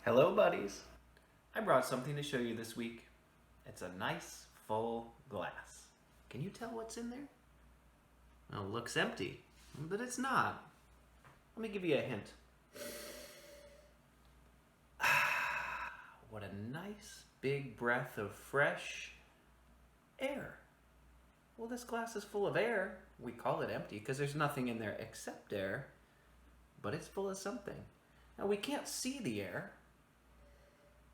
Hello, buddies. I brought something to show you this week. It's a nice, full glass. Can you tell what's in there? Well, it looks empty, but it's not. Let me give you a hint. What a nice, big breath of fresh air. Well, this glass is full of air. We call it empty because there's nothing in there except air, but it's full of something. Now, we can't see the air,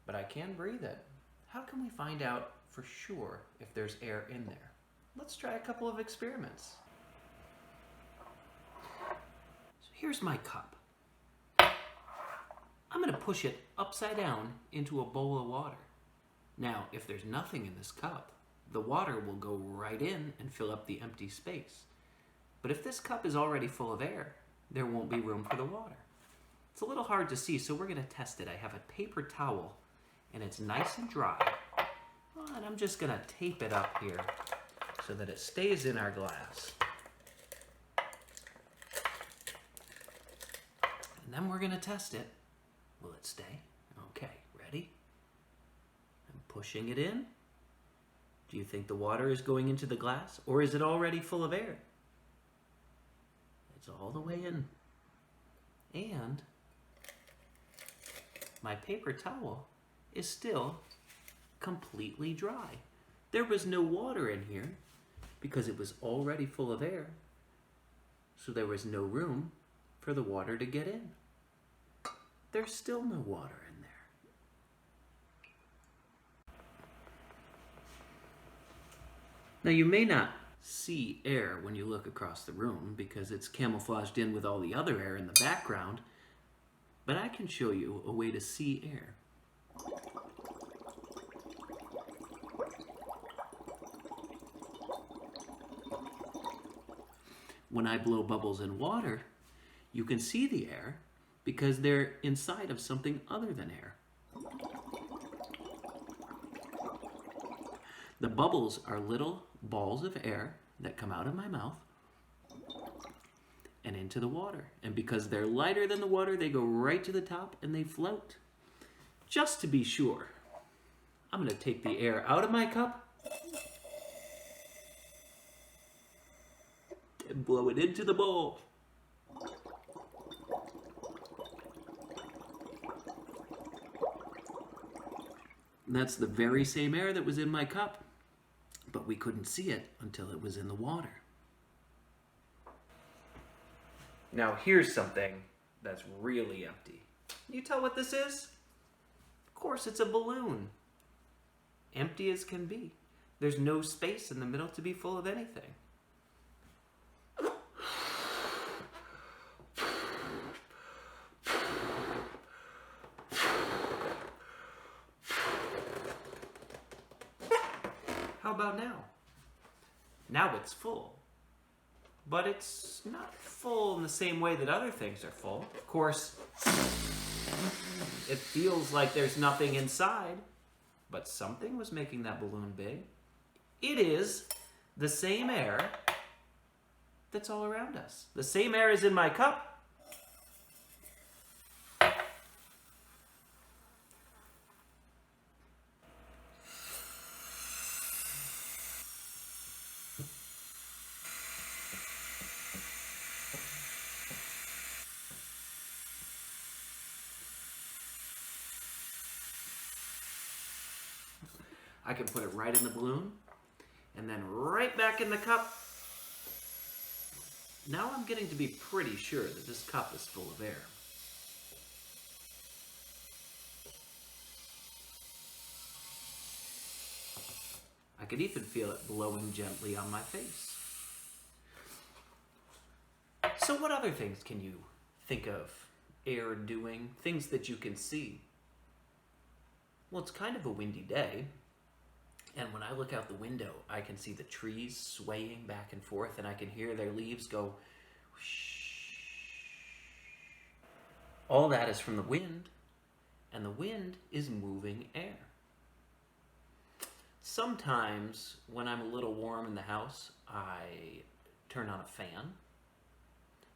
but I can breathe it. How can we find out for sure if there's air in there? Let's try a couple of experiments. So here's my cup. I'm going to push it upside down into a bowl of water. Now, if there's nothing in this cup, the water will go right in and fill up the empty space. But if this cup is already full of air, there won't be room for the water. It's a little hard to see, so we're going to test it. I have a paper towel, and it's nice and dry. And I'm just going to tape it up here so that it stays in our glass. And then we're going to test it. Will it stay? Okay, ready? I'm pushing it in. Do you think the water is going into the glass, or is it already full of air? It's all the way in. And my paper towel is still completely dry. There was no water in here because it was already full of air, so there was no room for the water to get in. There's still no water in there. Now, you may not see air when you look across the room because it's camouflaged in with all the other air in the background, but I can show you a way to see air. When I blow bubbles in water, you can see the air because they're inside of something other than air. The bubbles are little balls of air that come out of my mouth and into the water. And because they're lighter than the water, they go right to the top and they float. Just to be sure, I'm going to take the air out of my cup and blow it into the bowl. That's the very same air that was in my cup, but we couldn't see it until it was in the water. Now here's something that's really empty. Can you tell what this is? Of course, it's a balloon. Empty as can be. There's no space in the middle to be full of anything. How about now? Now it's full. But it's not full in the same way that other things are full. Of course, it feels like there's nothing inside, but something was making that balloon big. It is the same air that's all around us. The same air is in my cup. I can put it right in the balloon and then right back in the cup. Now I'm getting to be pretty sure that this cup is full of air. I could even feel it blowing gently on my face. So what other things can you think of air doing? Things that you can see? Well, it's kind of a windy day. And when I look out the window, I can see the trees swaying back and forth, and I can hear their leaves go whoosh. All that is from the wind, and the wind is moving air. Sometimes, when I'm a little warm in the house, I turn on a fan,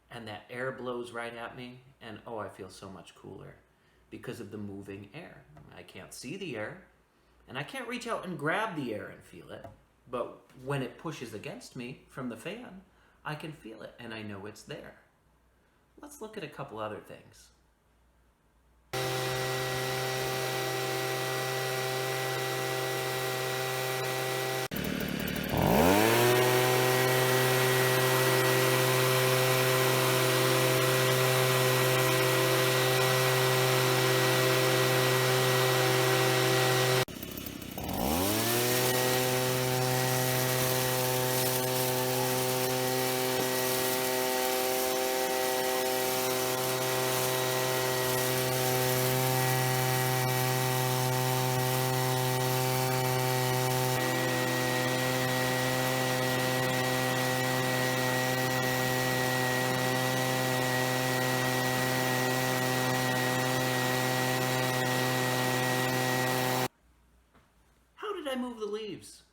and that air blows right at me, and oh, I feel so much cooler. because of the moving air. I can't see the air, and I can't reach out and grab the air and feel it, but when it pushes against me from the fan, I can feel it, and I know it's there. Let's look at a couple other things. How did I move the leaves?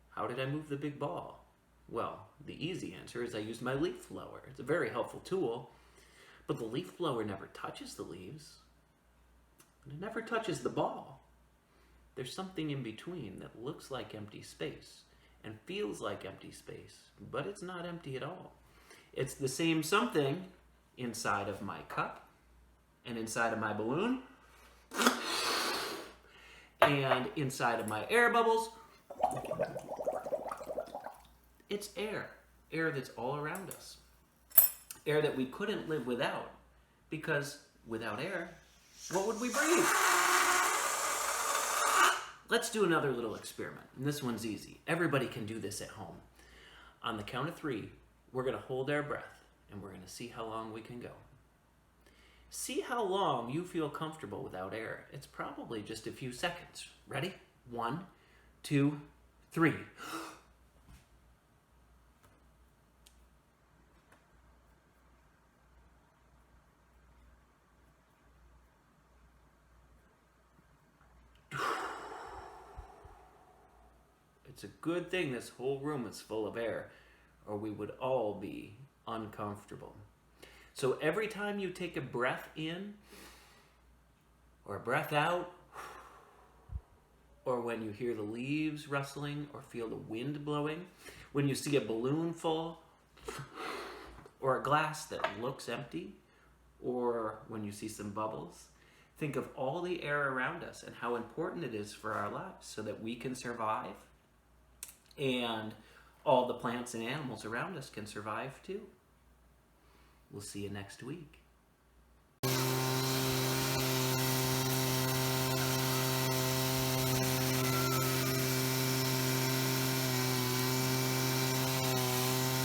How did I move the big ball? Well, the easy answer is I used my leaf blower. It's a very helpful tool, but the leaf blower never touches the leaves. And it never touches the ball. There's something in between that looks like empty space and feels like empty space, but it's not empty at all. It's the same something inside of my cup and inside of my balloon and inside of my air bubbles. It's air. Air that's all around us. Air that we couldn't live without, because without air, what would we breathe? Let's do another little experiment. And this one's easy. Everybody can do this at home. On the count of 3, we're going to hold our breath, and we're going to see how long we can go. See how long you feel comfortable without air. It's probably just a few seconds. Ready? 1, 2, 3. It's a good thing this whole room is full of air, or we would all be uncomfortable. So every time you take a breath in, or a breath out, or when you hear the leaves rustling, or feel the wind blowing, when you see a balloon full, or a glass that looks empty, or when you see some bubbles, think of all the air around us and how important it is for our lives so that we can survive and all the plants and animals around us can survive too. We'll see you next week.